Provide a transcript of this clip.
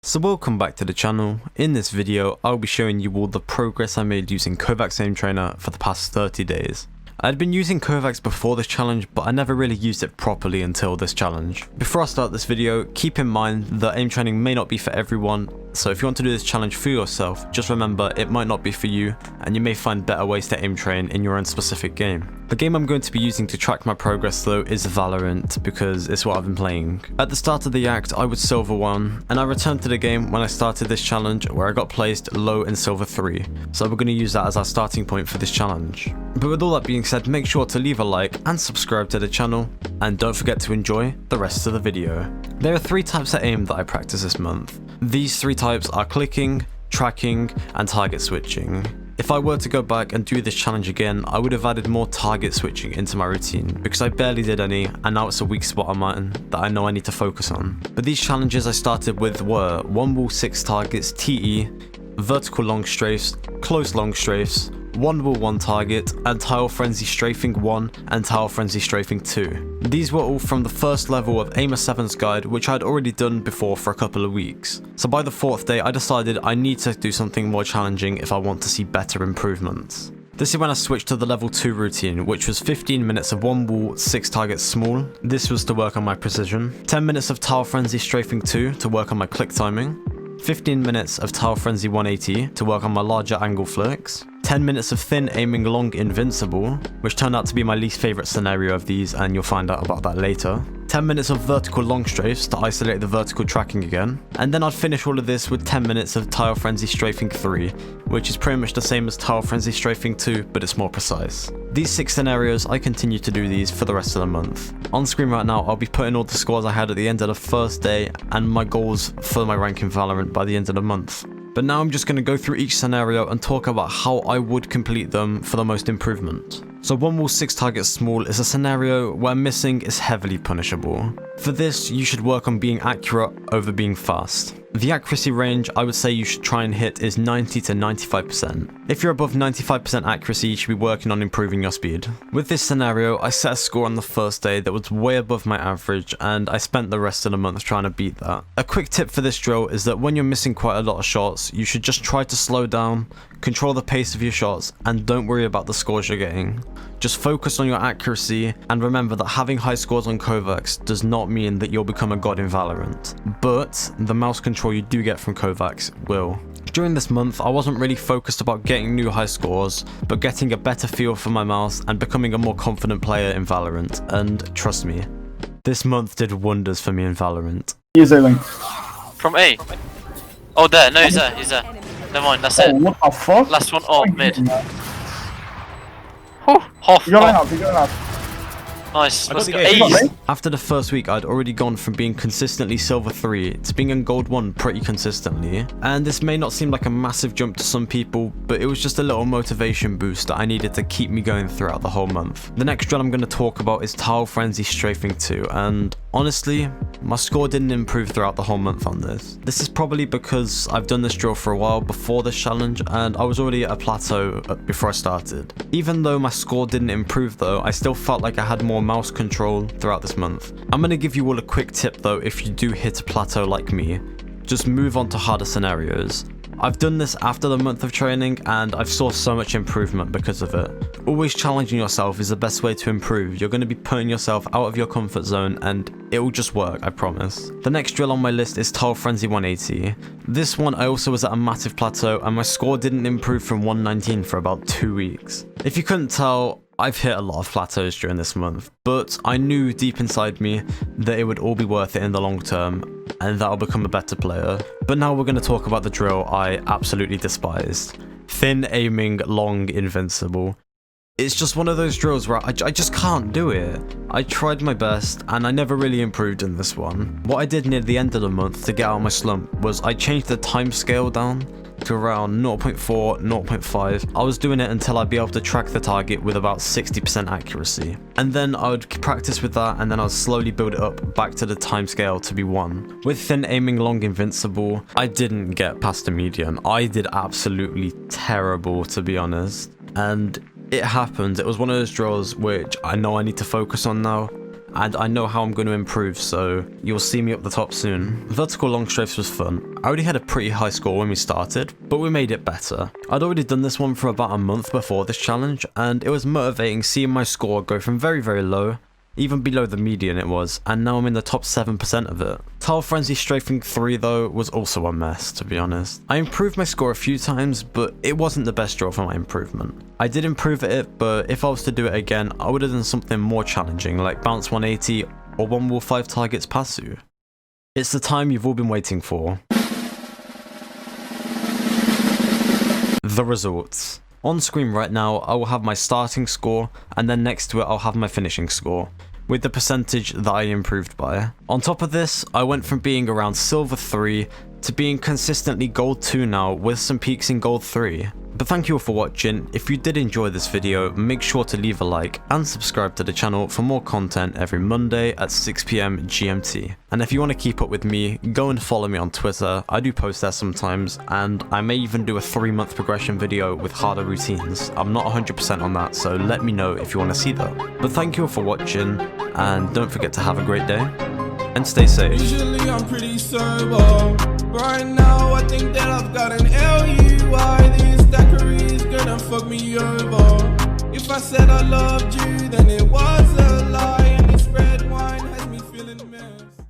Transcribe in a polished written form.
So welcome back to the channel. In this video, I'll be showing you all the progress I made using Kovacs Aim Trainer for the past 30 days. I'd been using Kovacs before this challenge, but I never really used it properly until this challenge. Before I start this video, keep in mind that aim training may not be for everyone, so if you want to do this challenge for yourself, just remember it might not be for you, and you may find better ways to aim train in your own specific game. The game I'm going to be using to track my progress though is Valorant, because it's what I've been playing. At the start of the act, I was Silver 1, and I returned to the game when I started this challenge where I got placed low in Silver 3, so we're going to use that as our starting point for this challenge. But with all that being said, make sure to leave a like and subscribe to the channel, and don't forget to enjoy the rest of the video. There are 3 types of aim that I practice this month. These 3 types are clicking, tracking, and target switching. If I were to go back and do this challenge again, I would have added more target switching into my routine, because I barely did any, and now it's a weak spot of mine that I know I need to focus on. But these challenges I started with were 1 wall 6 targets TE, vertical long strafes, close long strafes, 1 wall 1 target, and tile frenzy strafing 1 and tile frenzy strafing 2. These were all from the first level of Aimer 7's guide, which I had already done before for a couple of weeks. So by the 4th day I decided I need to do something more challenging if I want to see better improvements. This is when I switched to the level 2 routine, which was 15 minutes of 1 wall 6 targets small. This was to work on my precision, 10 minutes of tile frenzy strafing 2 to work on my click timing, 15 minutes of tile frenzy 180 to work on my larger angle flicks, 10 minutes of thin aiming long invincible, which turned out to be my least favourite scenario of these, and you'll find out about that later. 10 minutes of vertical long strafes to isolate the vertical tracking again, and then I'd finish all of this with 10 minutes of tile frenzy strafing 3, which is pretty much the same as tile frenzy strafing 2, but it's more precise. These 6 scenarios, I continue to do these for the rest of the month. On screen right now, I'll be putting all the scores I had at the end of the first day and my goals for my rank in Valorant by the end of the month. But now I'm just going to go through each scenario and talk about how I would complete them for the most improvement. So 1 wall 6 targets small is a scenario where missing is heavily punishable. For this, you should work on being accurate over being fast. The accuracy range I would say you should try and hit is 90 to 95%. If you're above 95% accuracy, you should be working on improving your speed. With this scenario, I set a score on the first day that was way above my average, and I spent the rest of the month trying to beat that. A quick tip for this drill is that when you're missing quite a lot of shots, you should just try to slow down, control the pace of your shots, and don't worry about the scores you're getting. Just focus on your accuracy, and remember that having high scores on Kovacs does not mean that you'll become a god in Valorant, but the mouse control you do get from Kovacs will. During this month, I wasn't really focused about getting new high scores, but getting a better feel for my mouse and becoming a more confident player in Valorant, and trust me, this month did wonders for me in Valorant. He's A-link. From A? Oh, there. No, he's there. He's there. Never mind, that's it. What the fuck? Last one. Oh, mid. You're going up, you're going up. Nice. Let's go. Ace. After the first week, I'd already gone from being consistently Silver 3 to being in Gold 1 pretty consistently. And this may not seem like a massive jump to some people, but it was just a little motivation boost that I needed to keep me going throughout the whole month. The next drill I'm going to talk about is Tile Frenzy Strafing 2, and honestly, my score didn't improve throughout the whole month on this. This is probably because I've done this drill for a while before this challenge, and I was already at a plateau before I started. Even though my score didn't improve though, I still felt like I had more mouse control throughout this month. I'm going to give you all a quick tip though if you do hit a plateau like me. Just move on to harder scenarios. I've done this after the month of training, and I've saw so much improvement because of it. Always challenging yourself is the best way to improve. You're going to be putting yourself out of your comfort zone, and it will just work, I promise. The next drill on my list is Tile Frenzy 180. This one I also was at a massive plateau, and my score didn't improve from 119 for about 2 weeks. If you couldn't tell, I've hit a lot of plateaus during this month, but I knew deep inside me that it would all be worth it in the long term, and that I'll become a better player. But now we're going to talk about the drill I absolutely despised. Thin aiming long invincible. It's just one of those drills where I just can't do it. I tried my best, and I never really improved in this one. What I did near the end of the month to get out of my slump was I changed the time scale down to around 0.4, 0.5. I was doing it until I'd be able to track the target with about 60% accuracy. And then I would practice with that, and then I'd slowly build it up back to the time scale to be 1. With thin aiming long invincible, I didn't get past the median. I did absolutely terrible, to be honest. And it happened. It was one of those drills which I know I need to focus on now, and I know how I'm going to improve, so you'll see me up the top soon. Vertical long strafes was fun. I already had a pretty high score when we started, but we made it better. I'd already done this one for about a month before this challenge, and it was motivating seeing my score go from very, very low, even below the median it was, and now I'm in the top 7% of it. Tile Frenzy Strafing 3 though was also a mess, to be honest. I improved my score a few times, but it wasn't the best draw for my improvement. I did improve at it, but if I was to do it again, I would have done something more challenging, like bounce 180 or one wall 5 targets passu. It's the time you've all been waiting for. The results. On screen right now, I will have my starting score, and then next to it I'll have my finishing score, with the percentage that I improved by. On top of this, I went from being around silver 3 to being consistently gold 2 now, with some peaks in gold 3. But thank you all for watching. If you did enjoy this video, make sure to leave a like and subscribe to the channel for more content every Monday at 6 PM GMT. And if you want to keep up with me, go and follow me on Twitter. I do post there sometimes, and I may even do a 3-month progression video with harder routines. I'm not 100% on that, so let me know if you want to see that. But thank you all for watching, and don't forget to have a great day, and stay safe. Usually I'm pretty sober. Right now I think that I've got an LUI. This daiquiri is gonna fuck me over. If I said I loved you, then it was a lie. And this red wine has me feeling mad.